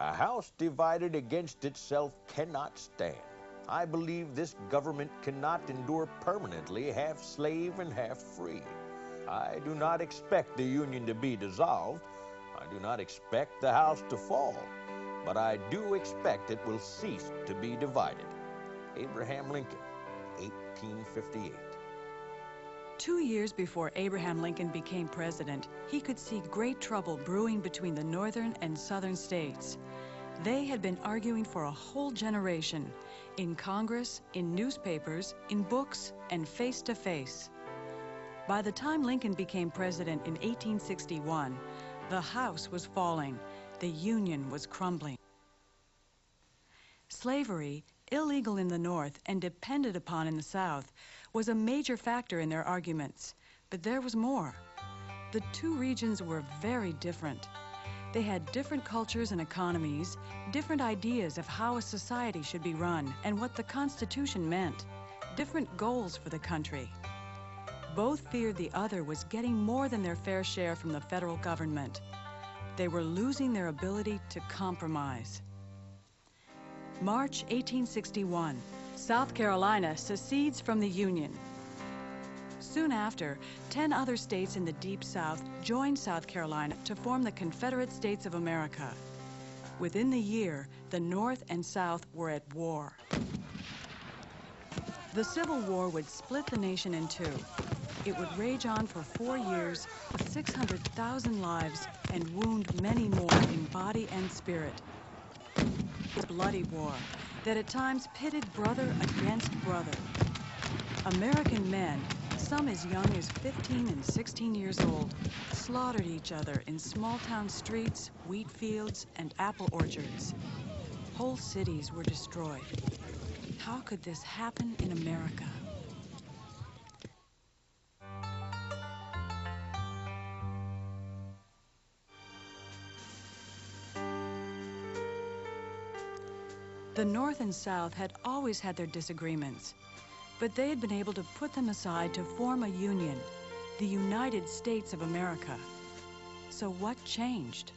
A house divided against itself cannot stand. I believe this government cannot endure permanently half slave and half free. I do not expect the Union to be dissolved. I do not expect the house to fall. But I do expect it will cease to be divided. Abraham Lincoln, 1858. 2 years before Abraham Lincoln became president, he could see great trouble brewing between the northern and southern states. They had been arguing for a whole generation, in Congress, in newspapers, in books, and face to face. By the time Lincoln became president in 1861, the House was falling, the Union was crumbling. Slavery, illegal in the North and depended upon in the South, was a major factor in their arguments. But there was more. The two regions were very different. They had different cultures and economies, different ideas of how a society should be run and what the Constitution meant, different goals for the country. Both feared the other was getting more than their fair share from the federal government. They were losing their ability to compromise. March 1861, South Carolina secedes from the Union. Soon after, 10 other states in the Deep South joined South Carolina to form the Confederate States of America. Within the year, the North and South were at war. The Civil War would split the nation in two. It would rage on for 4 years, 600,000 lives, and wound many more in body and spirit. It was a bloody war that at times pitted brother against brother. American men, some as young as 15 and 16 years old, slaughtered each other in small-town streets, wheat fields, and apple orchards. Whole cities were destroyed. How could this happen in America? The North and South had always had their disagreements, but they had been able to put them aside to form a union, the United States of America. So what changed?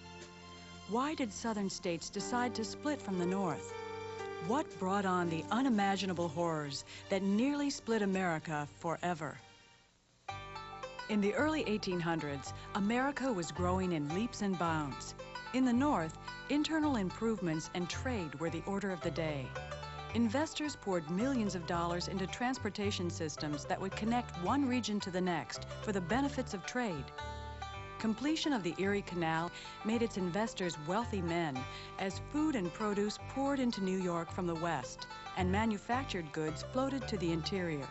Why did Southern states decide to split from the North? What brought on the unimaginable horrors that nearly split America forever? In the early 1800s, America was growing in leaps and bounds. In the North, internal improvements and trade were the order of the day. Investors poured millions of dollars into transportation systems that would connect one region to the next for the benefits of trade. Completion of the Erie Canal made its investors wealthy men as food and produce poured into New York from the west and manufactured goods floated to the interior.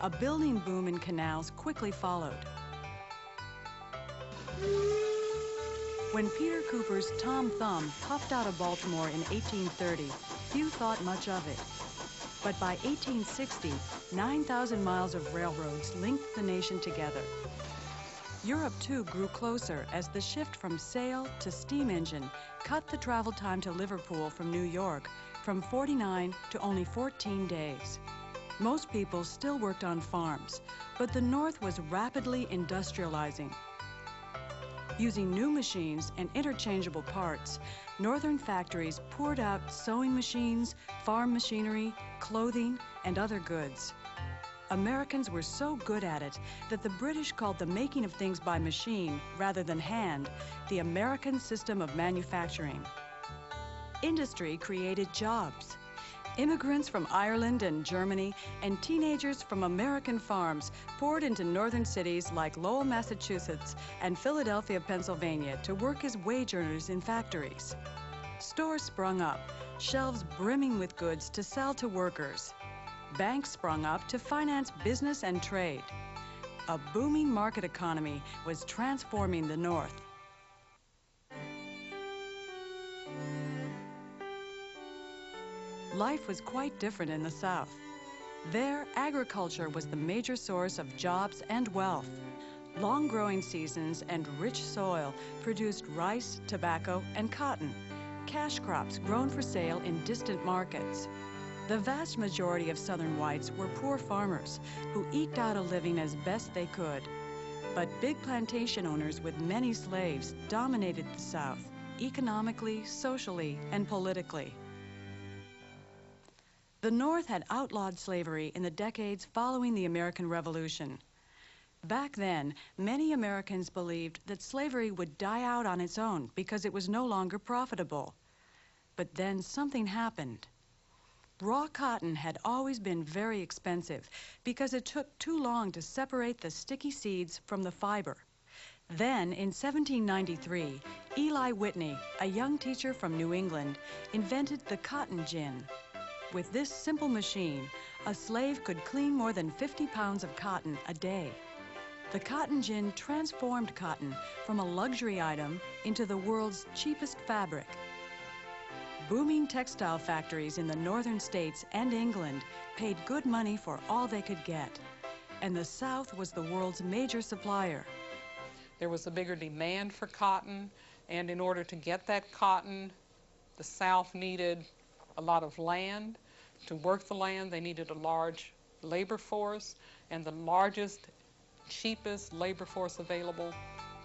A building boom in canals quickly followed. When Peter Cooper's Tom Thumb puffed out of Baltimore in 1830, few thought much of it. But by 1860, 9,000 miles of railroads linked the nation together. Europe, too, grew closer as the shift from sail to steam engine cut the travel time to Liverpool from New York from 49 to only 14 days. Most people still worked on farms, but the North was rapidly industrializing. Using new machines and interchangeable parts, northern factories poured out sewing machines, farm machinery, clothing, and other goods. Americans were so good at it that the British called the making of things by machine rather than hand the American system of manufacturing. Industry created jobs. Immigrants from Ireland and Germany and teenagers from American farms poured into northern cities like Lowell, Massachusetts and Philadelphia, Pennsylvania to work as wage earners in factories. Stores sprung up, shelves brimming with goods to sell to workers. Banks sprung up to finance business and trade. A booming market economy was transforming the North. Life was quite different in the South. There, agriculture was the major source of jobs and wealth. Long growing seasons and rich soil produced rice, tobacco, and cotton, cash crops grown for sale in distant markets. The vast majority of Southern whites were poor farmers who eked out a living as best they could. But big plantation owners with many slaves dominated the South, economically, socially, and politically. The North had outlawed slavery in the decades following the American Revolution. Back then, many Americans believed that slavery would die out on its own because it was no longer profitable. But then something happened. Raw cotton had always been very expensive because it took too long to separate the sticky seeds from the fiber. Then, in 1793, Eli Whitney, a young teacher from New England, invented the cotton gin. With this simple machine, a slave could clean more than 50 pounds of cotton a day. The cotton gin transformed cotton from a luxury item into the world's cheapest fabric. Booming textile factories in the northern states and England paid good money for all they could get, and the South was the world's major supplier. There was a bigger demand for cotton, and in order to get that cotton, the South needed a lot of land. To work the land, they needed a large labor force, and the largest, cheapest labor force available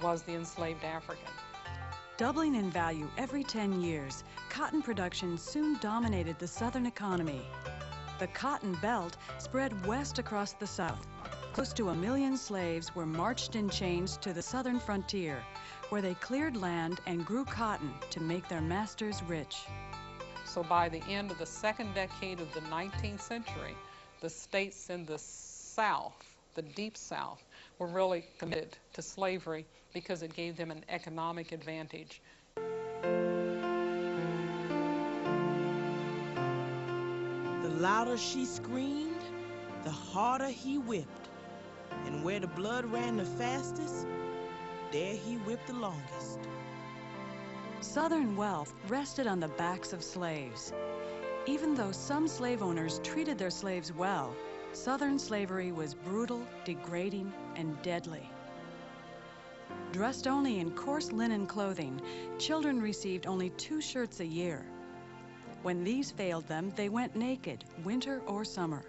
was the enslaved African. Doubling in value every 10 years, cotton production soon dominated the Southern economy. The Cotton Belt spread west across the South. Close to 1 million slaves were marched in chains to the southern frontier, where they cleared land and grew cotton to make their masters rich. So by the end of the second decade of the 19th century, the states in the South, the Deep South, were really committed to slavery because it gave them an economic advantage. The louder she screamed, the harder he whipped. And where the blood ran the fastest, there he whipped the longest. Southern wealth rested on the backs of slaves. Even though some slave owners treated their slaves well, Southern slavery was brutal, degrading, and deadly. Dressed only in coarse linen clothing, children received only 2 shirts a year. When these failed them, they went naked, winter or summer.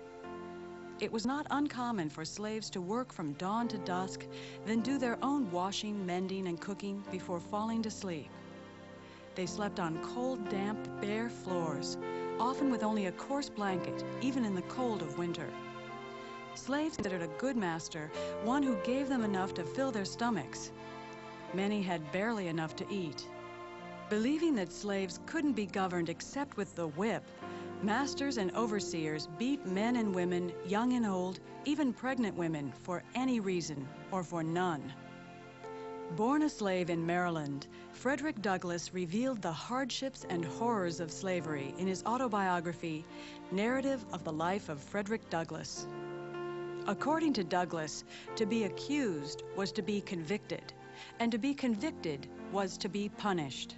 It was not uncommon for slaves to work from dawn to dusk, then do their own washing, mending, and cooking before falling to sleep. They slept on cold, damp, bare floors, often with only a coarse blanket, even in the cold of winter. Slaves considered a good master one who gave them enough to fill their stomachs. Many had barely enough to eat. Believing that slaves couldn't be governed except with the whip, masters and overseers beat men and women, young and old, even pregnant women, for any reason or for none. Born a slave in Maryland, Frederick Douglass revealed the hardships and horrors of slavery in his autobiography, Narrative of the Life of Frederick Douglass. According to Douglass, to be accused was to be convicted, and to be convicted was to be punished.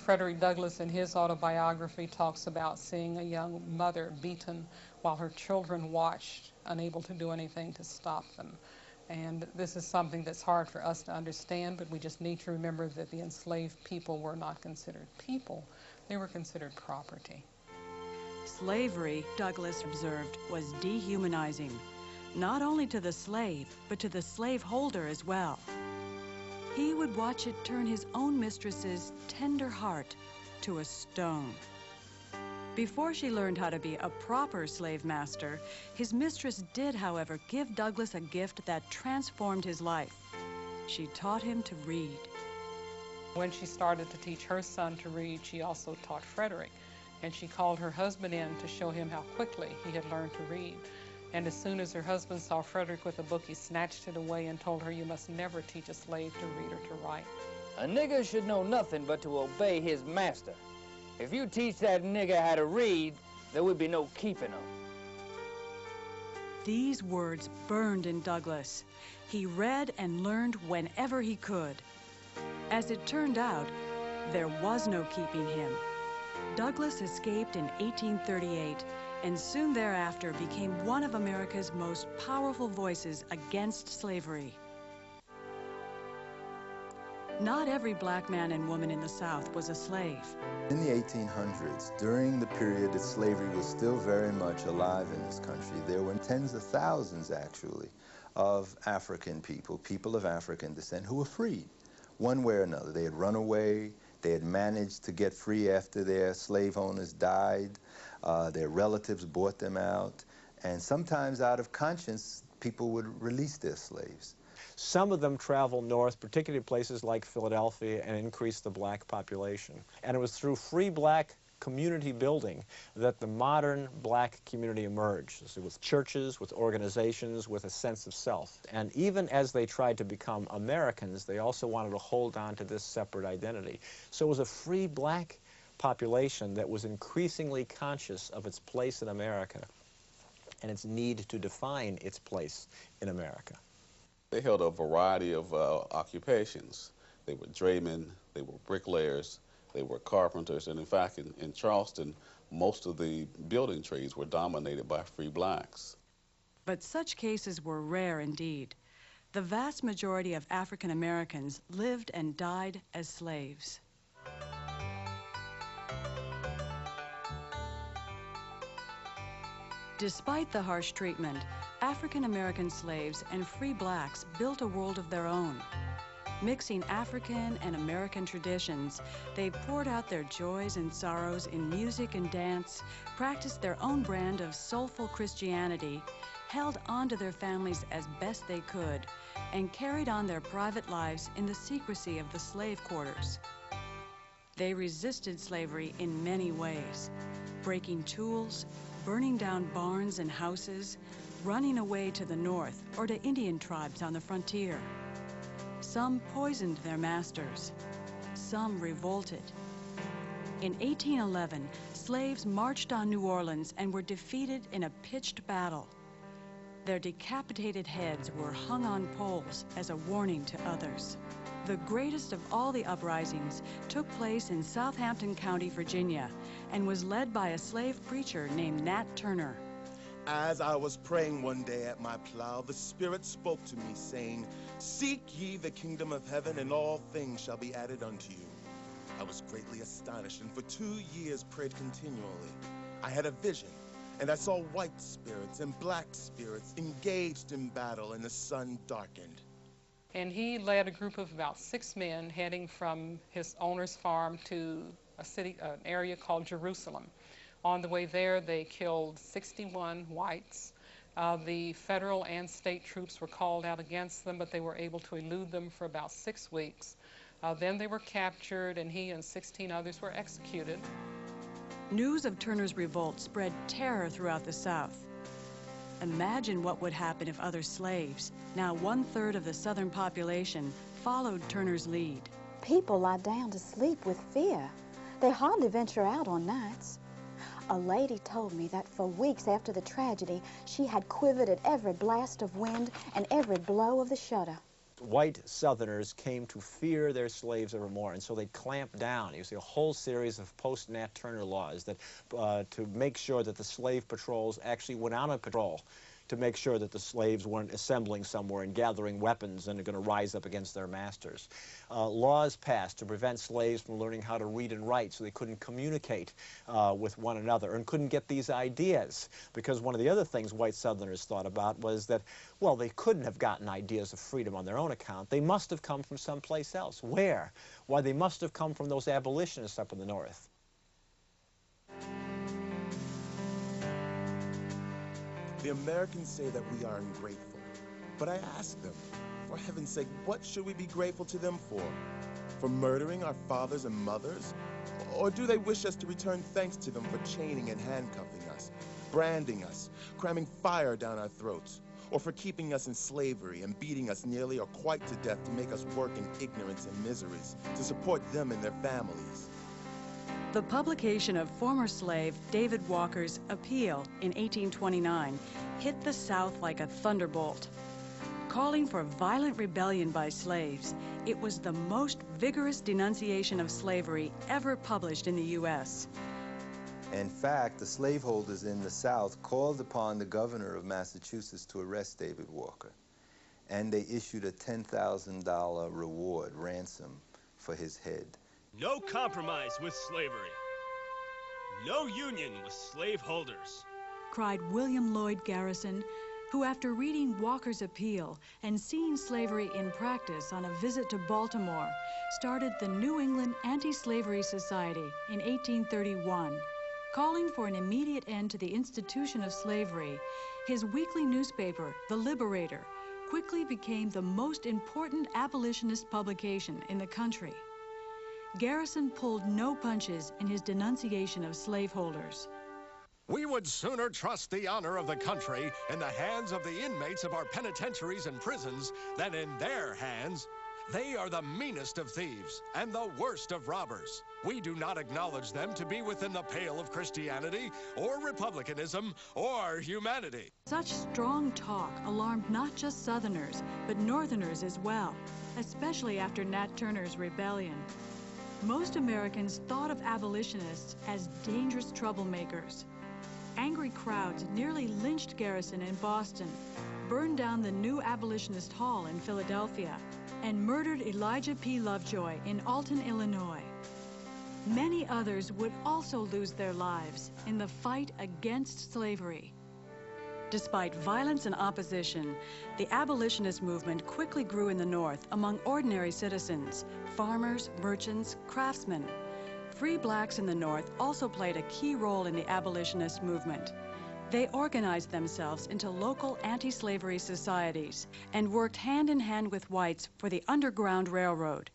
Frederick Douglass in his autobiography talks about seeing a young mother beaten while her children watched, unable to do anything to stop them. And this is something that's hard for us to understand, but we just need to remember that the enslaved people were not considered people. They were considered property. Slavery, Douglass observed, was dehumanizing, not only to the slave, but to the slaveholder as well. He would watch it turn his own mistress's tender heart to a stone. Before she learned how to be a proper slave master, his mistress did, however, give Douglass a gift that transformed his life. She taught him to read. When she started to teach her son to read, she also taught Frederick, and she called her husband in to show him how quickly he had learned to read. And as soon as her husband saw Frederick with a book, he snatched it away and told her, "You must never teach a slave to read or to write." A nigger should know nothing but to obey his master. If you teach that nigger how to read, there would be no keeping him. These words burned in Douglass. He read and learned whenever he could. As it turned out, there was no keeping him. Douglass escaped in 1838 and soon thereafter became one of America's most powerful voices against slavery. Not every black man and woman in the South was a slave. In the 1800s, during the period that slavery was still very much alive in this country, there were tens of thousands, actually, of African people, people of African descent, who were freed, one way or another. They had run away, They had managed to get free after their slave owners died. Their relatives bought them out. And sometimes out of conscience, people would release their slaves. Some of them traveled north, particularly places like Philadelphia, and increased the black population. And it was through free black community building that the modern black community emerged, so with churches, with organizations, with a sense of self. And even as they tried to become Americans, they also wanted to hold on to this separate identity. So it was a free black population that was increasingly conscious of its place in America and its need to define its place in America. They held a variety of occupations. They were draymen, they were bricklayers, they were carpenters, and in fact, in Charleston, most of the building trades were dominated by free blacks. But such cases were rare indeed. The vast majority of African Americans lived and died as slaves. Despite the harsh treatment, African American slaves and free blacks built a world of their own. Mixing African and American traditions, they poured out their joys and sorrows in music and dance, practiced their own brand of soulful Christianity, held on to their families as best they could, and carried on their private lives in the secrecy of the slave quarters. They resisted slavery in many ways, breaking tools, burning down barns and houses, running away to the north or to Indian tribes on the frontier. Some poisoned their masters. Some revolted. In 1811, slaves marched on New Orleans and were defeated in a pitched battle. Their decapitated heads were hung on poles as a warning to others. The greatest of all the uprisings took place in Southampton County, Virginia, and was led by a slave preacher named Nat Turner. As I was praying one day at my plow, the Spirit spoke to me, saying, "Seek ye the kingdom of heaven, and all things shall be added unto you." I was greatly astonished, and for 2 years prayed continually. I had a vision, and I saw white spirits and black spirits engaged in battle, and the sun darkened. And he led a group of about 6 men heading from his owner's farm to an area called Jerusalem. On the way there, they killed 61 whites. The federal and state troops were called out against them, but they were able to elude them for about 6 weeks. Then they were captured, and he and 16 others were executed. News of Turner's revolt spread terror throughout the South. Imagine what would happen if other slaves, now 1/3 of the Southern population, followed Turner's lead. People lie down to sleep with fear. They hardly venture out on nights. A lady told me that for weeks after the tragedy, she had quivered at every blast of wind and every blow of the shutter. White Southerners came to fear their slaves ever more, and so they clamped down. You see a whole series of post-Nat Turner laws that to make sure that the slave patrols actually went out on patrol to make sure that the slaves weren't assembling somewhere and gathering weapons and are going to rise up against their masters. Laws passed to prevent slaves from learning how to read and write so they couldn't communicate with one another and couldn't get these ideas. Because one of the other things white Southerners thought about was that, well, they couldn't have gotten ideas of freedom on their own account. They must have come from someplace else. Where? Why, they must have come from those abolitionists up in the north. The Americans say that we are ungrateful, but I ask them, for heaven's sake, what should we be grateful to them for? For murdering our fathers and mothers? Or do they wish us to return thanks to them for chaining and handcuffing us, branding us, cramming fire down our throats, or for keeping us in slavery and beating us nearly or quite to death to make us work in ignorance and miseries, to support them and their families? The publication of former slave David Walker's Appeal in 1829 hit the South like a thunderbolt. Calling for violent rebellion by slaves, it was the most vigorous denunciation of slavery ever published in the U.S. In fact, the slaveholders in the South called upon the governor of Massachusetts to arrest David Walker, and they issued a $10,000 reward ransom for his head. No compromise with slavery. No union with slaveholders, cried William Lloyd Garrison, who, after reading Walker's Appeal and seeing slavery in practice on a visit to Baltimore, started the New England Anti-Slavery Society in 1831. Calling for an immediate end to the institution of slavery, his weekly newspaper, The Liberator, quickly became the most important abolitionist publication in the country. Garrison pulled no punches in his denunciation of slaveholders. We would sooner trust the honor of the country in the hands of the inmates of our penitentiaries and prisons than in their hands. They are the meanest of thieves and the worst of robbers. We do not acknowledge them to be within the pale of Christianity or republicanism or humanity. Such strong talk alarmed not just Southerners, but Northerners as well, especially after Nat Turner's rebellion. Most Americans thought of abolitionists as dangerous troublemakers. Angry crowds nearly lynched Garrison in Boston, burned down the new Abolitionist Hall in Philadelphia, and murdered Elijah P. Lovejoy in Alton, Illinois. Many others would also lose their lives in the fight against slavery. Despite violence and opposition, the abolitionist movement quickly grew in the North among ordinary citizens, farmers, merchants, craftsmen. Free blacks in the North also played a key role in the abolitionist movement. They organized themselves into local anti-slavery societies and worked hand in hand with whites for the Underground Railroad.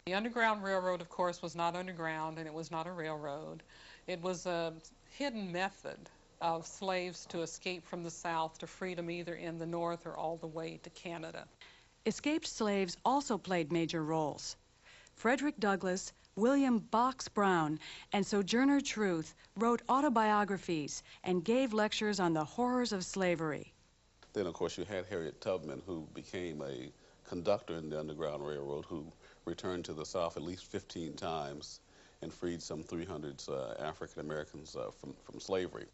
The Underground Railroad, of course, was not underground, and it was not a railroad. It was a hidden method of slaves to escape from the South to freedom either in the North or all the way to Canada. Escaped slaves also played major roles. Frederick Douglass, William Box Brown, and Sojourner Truth wrote autobiographies and gave lectures on the horrors of slavery. Then, of course, you had Harriet Tubman, who became a conductor in the Underground Railroad, who returned to the South at least 15 times and freed some 300 African Americans from slavery.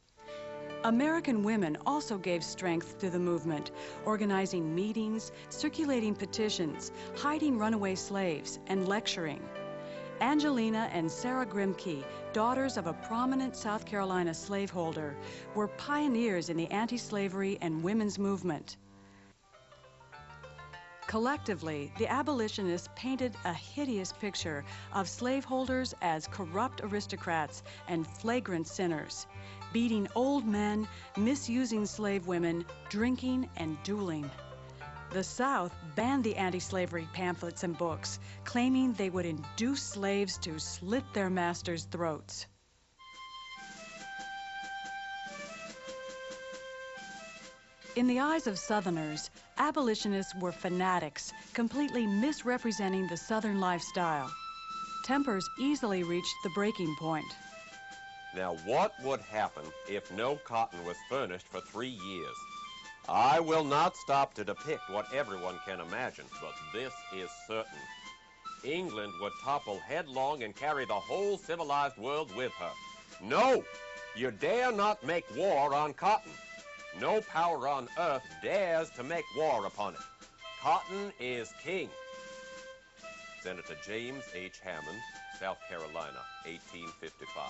American women also gave strength to the movement, organizing meetings, circulating petitions, hiding runaway slaves, and lecturing. Angelina and Sarah Grimke, daughters of a prominent South Carolina slaveholder, were pioneers in the anti-slavery and women's movement. Collectively, the abolitionists painted a hideous picture of slaveholders as corrupt aristocrats and flagrant sinners, beating old men, misusing slave women, drinking, and dueling. The South banned the anti-slavery pamphlets and books, claiming they would induce slaves to slit their masters' throats. In the eyes of Southerners, abolitionists were fanatics, completely misrepresenting the Southern lifestyle. Tempers easily reached the breaking point. Now, what would happen if no cotton was furnished for 3 years? I will not stop to depict what everyone can imagine, but this is certain. England would topple headlong and carry the whole civilized world with her. No! You dare not make war on cotton. No power on earth dares to make war upon it. Cotton is king. Senator James H. Hammond, South Carolina, 1855.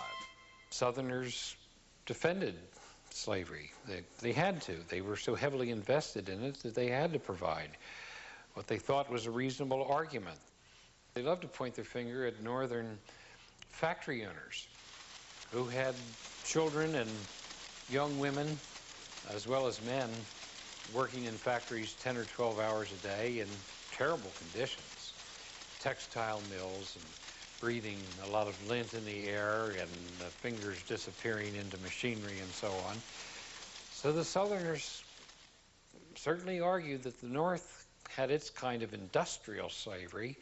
Southerners defended slavery. They had to. They were so heavily invested in it that they had to provide what they thought was a reasonable argument. They loved to point their finger at Northern factory owners who had children and young women, as well as men, working in factories 10 or 12 hours a day in terrible conditions. Textile mills and breathing a lot of lint in the air and the fingers disappearing into machinery and so on. So the Southerners certainly argued that the North had its kind of industrial slavery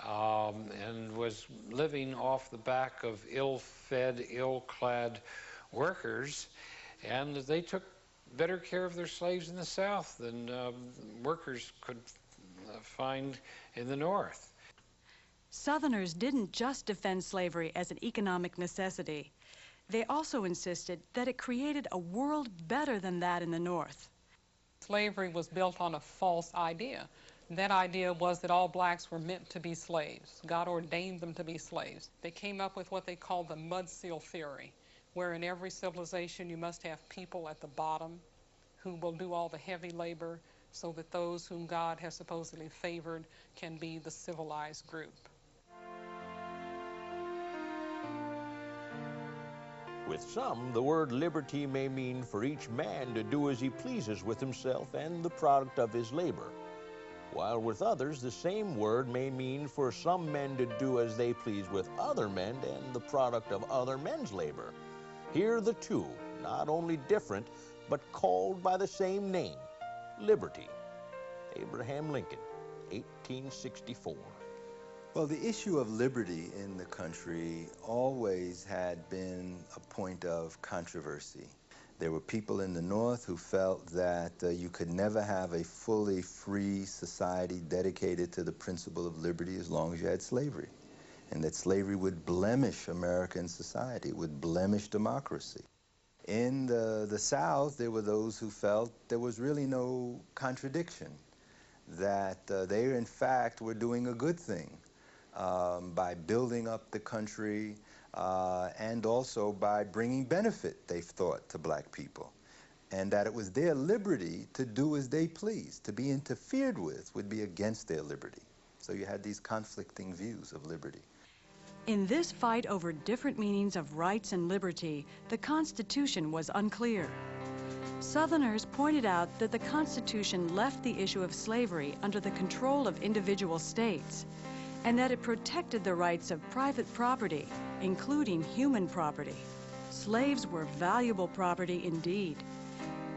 and was living off the back of ill-fed, ill-clad workers, and they took better care of their slaves in the South than workers could find in the North. Southerners didn't just defend slavery as an economic necessity. They also insisted that it created a world better than that in the North. Slavery was built on a false idea. That idea was that all blacks were meant to be slaves. God ordained them to be slaves. They came up with what they called the mud seal theory, where in every civilization you must have people at the bottom who will do all the heavy labor so that those whom God has supposedly favored can be the civilized group. With some, the word liberty may mean for each man to do as he pleases with himself and the product of his labor, while with others, the same word may mean for some men to do as they please with other men and the product of other men's labor. Here the two, not only different, but called by the same name, liberty. Abraham Lincoln, 1864. Well, the issue of liberty in the country always had been a point of controversy. There were people in the North who felt that you could never have a fully free society dedicated to the principle of liberty as long as you had slavery, and that slavery would blemish American society, would blemish democracy. In the South, there were those who felt there was really no contradiction, that they, in fact, were doing a good thing by building up the country and also by bringing benefit, they thought, to black people, and that it was their liberty to do as they pleased. To be interfered with would be against their liberty. So you had these conflicting views of liberty. In this fight over different meanings of rights and liberty, the Constitution was unclear. Southerners pointed out that the Constitution left the issue of slavery under the control of individual states, and that it protected the rights of private property, including human property. Slaves were valuable property indeed.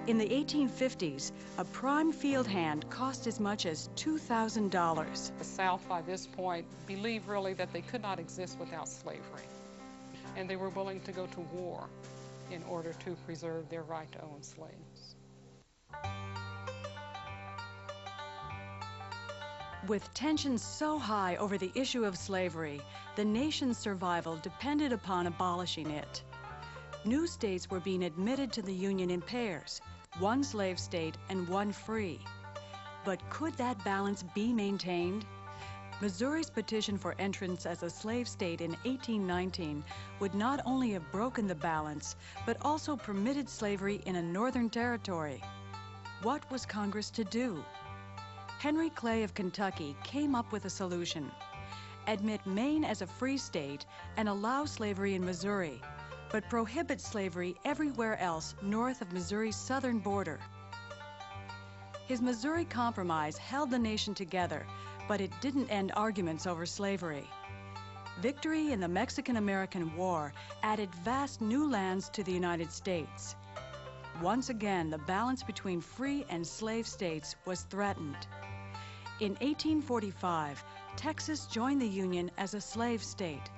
In the 1850s, a prime field hand cost as much as $2,000. The South, by this point, believed really that they could not exist without slavery, and they were willing to go to war in order to preserve their right to own slaves. With tensions so high over the issue of slavery, the nation's survival depended upon abolishing it. New states were being admitted to the Union in pairs, one slave state and one free. But could that balance be maintained? Missouri's petition for entrance as a slave state in 1819 would not only have broken the balance, but also permitted slavery in a northern territory. What was Congress to do? Henry Clay of Kentucky came up with a solution: admit Maine as a free state and allow slavery in Missouri, but prohibit slavery everywhere else north of Missouri's southern border. His Missouri Compromise held the nation together, but it didn't end arguments over slavery. Victory in the Mexican-American War added vast new lands to the United States. Once again, the balance between free and slave states was threatened. In 1845, Texas joined the Union as a slave state.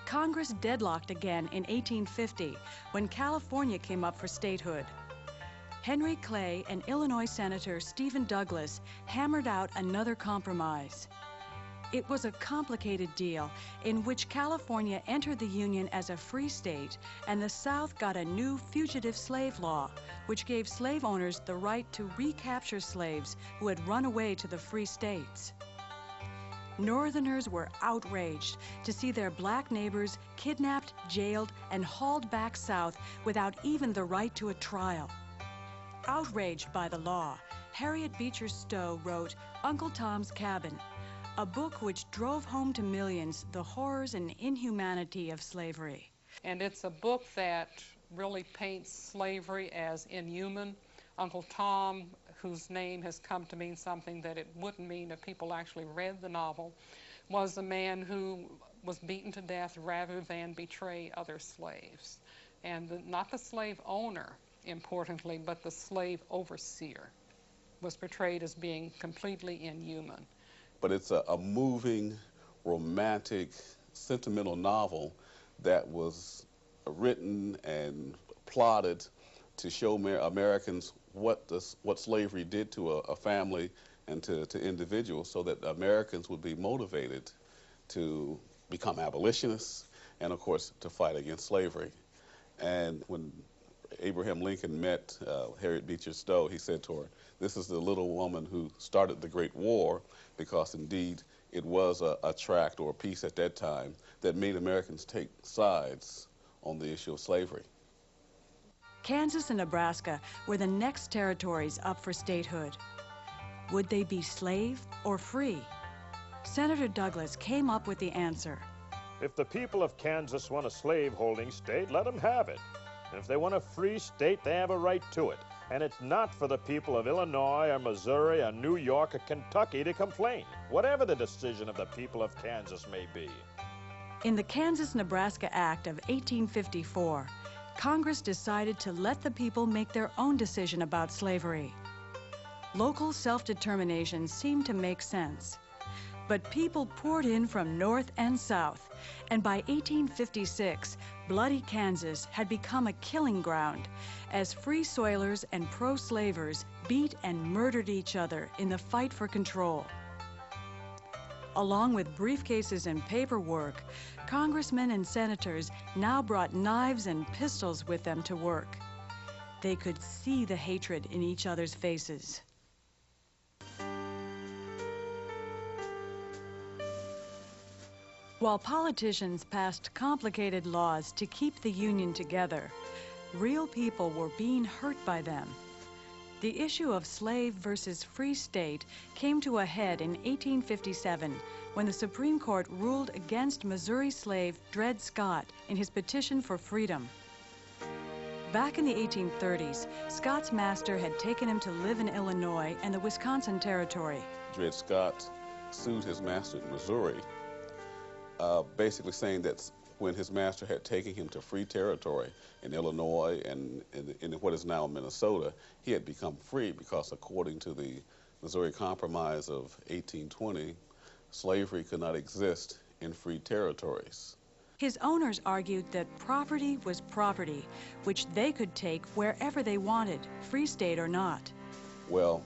Congress deadlocked again in 1850 when California came up for statehood. Henry Clay and Illinois Senator Stephen Douglas hammered out another compromise. It was a complicated deal in which California entered the Union as a free state, and the South got a new fugitive slave law, which gave slave owners the right to recapture slaves who had run away to the free states. Northerners were outraged to see their black neighbors kidnapped, jailed, and hauled back south without even the right to a trial. Outraged by the law, Harriet Beecher Stowe wrote Uncle Tom's Cabin, a book which drove home to millions the horrors and inhumanity of slavery. And it's a book that really paints slavery as inhuman. Uncle Tom, whose name has come to mean something that it wouldn't mean if people actually read the novel, was a man who was beaten to death rather than betray other slaves. And not the slave owner, importantly, but the slave overseer was portrayed as being completely inhuman. But it's a moving, romantic, sentimental novel that was written and plotted to show Americans what slavery did to a family and to individuals, so that Americans would be motivated to become abolitionists and, of course, to fight against slavery. And when Abraham Lincoln met Harriet Beecher Stowe, he said to her, "This is the little woman who started the Great War," because indeed it was a tract or a piece at that time that made Americans take sides on the issue of slavery. Kansas and Nebraska were the next territories up for statehood. Would they be slave or free? Senator Douglas came up with the answer. If the people of Kansas want a slave-holding state, let them have it. And if they want a free state, they have a right to it. And it's not for the people of Illinois or Missouri or New York or Kentucky to complain, whatever the decision of the people of Kansas may be. In the Kansas-Nebraska Act of 1854, Congress decided to let the people make their own decision about slavery. Local self-determination seemed to make sense. But people poured in from north and south, and by 1856, bloody Kansas had become a killing ground as free soilers and pro-slavers beat and murdered each other in the fight for control. Along with briefcases and paperwork, congressmen and senators now brought knives and pistols with them to work. They could see the hatred in each other's faces. While politicians passed complicated laws to keep the Union together, real people were being hurt by them. The issue of slave versus free state came to a head in 1857 when the Supreme Court ruled against Missouri slave Dred Scott in his petition for freedom. Back in the 1830s, Scott's master had taken him to live in Illinois and the Wisconsin Territory. Dred Scott sued his master in Missouri, basically saying that when his master had taken him to free territory in Illinois and in what is now Minnesota, he had become free because according to the Missouri Compromise of 1820, slavery could not exist in free territories. His owners argued that property was property, which they could take wherever they wanted, free state or not. Well,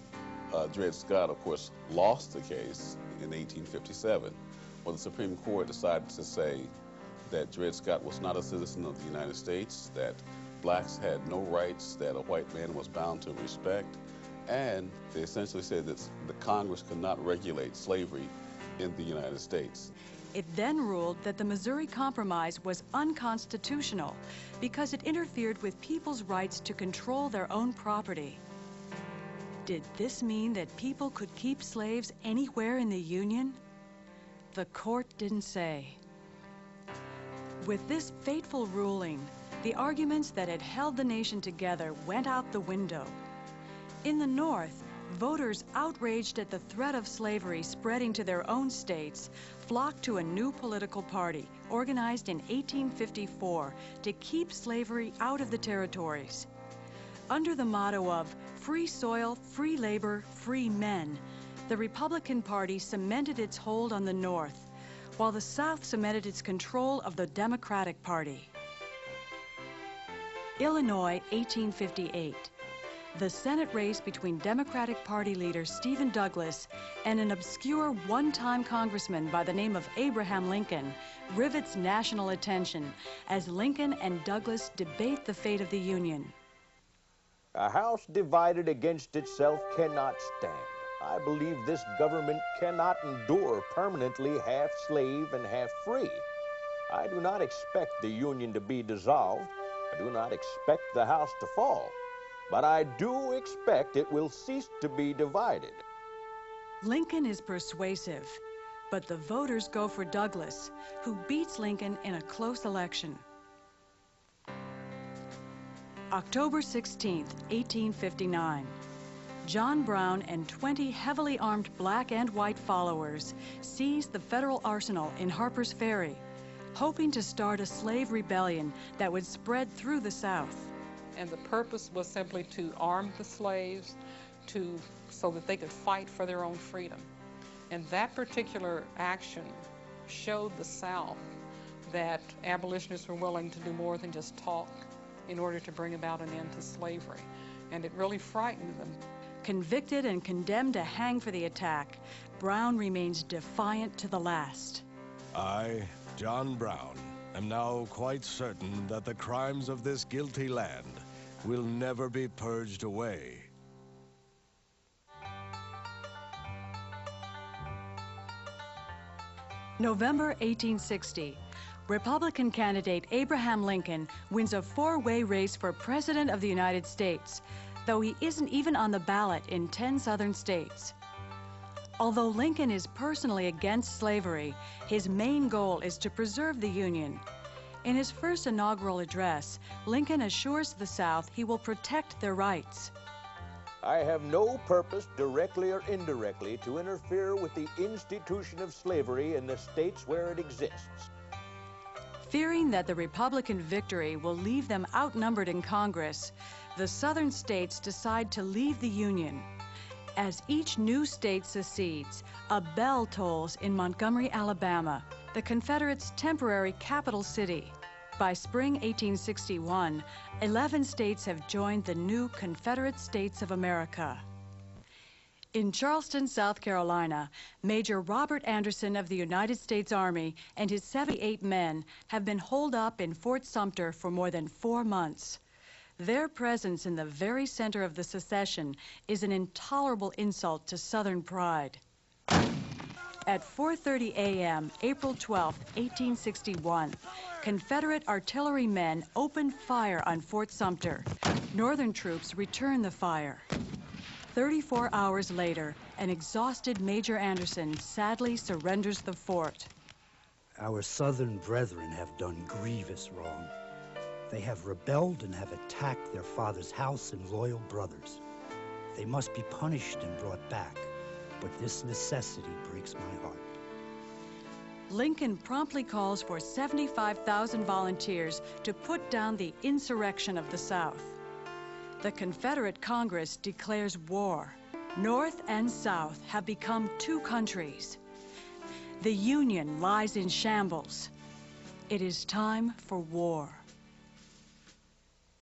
Dred Scott, of course, lost the case in 1857. Well, the Supreme Court decided to say that Dred Scott was not a citizen of the United States, that blacks had no rights that a white man was bound to respect, and they essentially said that the Congress could not regulate slavery in the United States. It then ruled that the Missouri Compromise was unconstitutional because it interfered with people's rights to control their own property. Did this mean that people could keep slaves anywhere in the Union? The court didn't say. With this fateful ruling, the arguments that had held the nation together went out the window. In the North, voters outraged at the threat of slavery spreading to their own states flocked to a new political party organized in 1854 to keep slavery out of the territories. Under the motto of free soil, free labor, free men, the Republican Party cemented its hold on the North, while the South cemented its control of the Democratic Party. Illinois, 1858. The Senate race between Democratic Party leader Stephen Douglas and an obscure one-time congressman by the name of Abraham Lincoln rivets national attention as Lincoln and Douglas debate the fate of the Union. A house divided against itself cannot stand. I believe this government cannot endure permanently half slave and half free. I do not expect the Union to be dissolved. I do not expect the house to fall. But I do expect it will cease to be divided. Lincoln is persuasive, but the voters go for Douglas, who beats Lincoln in a close election. October 16th, 1859. John Brown and 20 heavily armed black and white followers seized the federal arsenal in Harper's Ferry, hoping to start a slave rebellion that would spread through the South. And the purpose was simply to arm the slaves so that they could fight for their own freedom. And that particular action showed the South that abolitionists were willing to do more than just talk in order to bring about an end to slavery. And it really frightened them. Convicted and condemned to hang for the attack, Brown remains defiant to the last. I, John Brown, am now quite certain that the crimes of this guilty land will never be purged away. November 1860. Republican candidate Abraham Lincoln wins a four-way race for President of the United States, though he isn't even on the ballot in 10 southern states. Although Lincoln is personally against slavery, his main goal is to preserve the Union. In his first inaugural address, Lincoln assures the South he will protect their rights. I have no purpose, directly or indirectly, to interfere with the institution of slavery in the states where it exists. Fearing that the Republican victory will leave them outnumbered in Congress, the southern states decide to leave the Union. As each new state secedes, a bell tolls in Montgomery, Alabama, the Confederates' temporary capital city. By spring 1861, 11 states have joined the new Confederate States of America. In Charleston, South Carolina, Major Robert Anderson of the United States Army and his 78 men have been holed up in Fort Sumter for more than 4 months. Their presence in the very center of the secession is an intolerable insult to Southern pride. At 4:30 a.m., April 12, 1861, Confederate artillerymen opened fire on Fort Sumter. Northern troops returned the fire. 34 hours later, an exhausted Major Anderson sadly surrenders the fort. Our Southern brethren have done grievous wrong. They have rebelled and have attacked their father's house and loyal brothers. They must be punished and brought back, but this necessity breaks my heart. Lincoln promptly calls for 75,000 volunteers to put down the insurrection of the South. The Confederate Congress declares war. North and South have become two countries. The Union lies in shambles. It is time for war.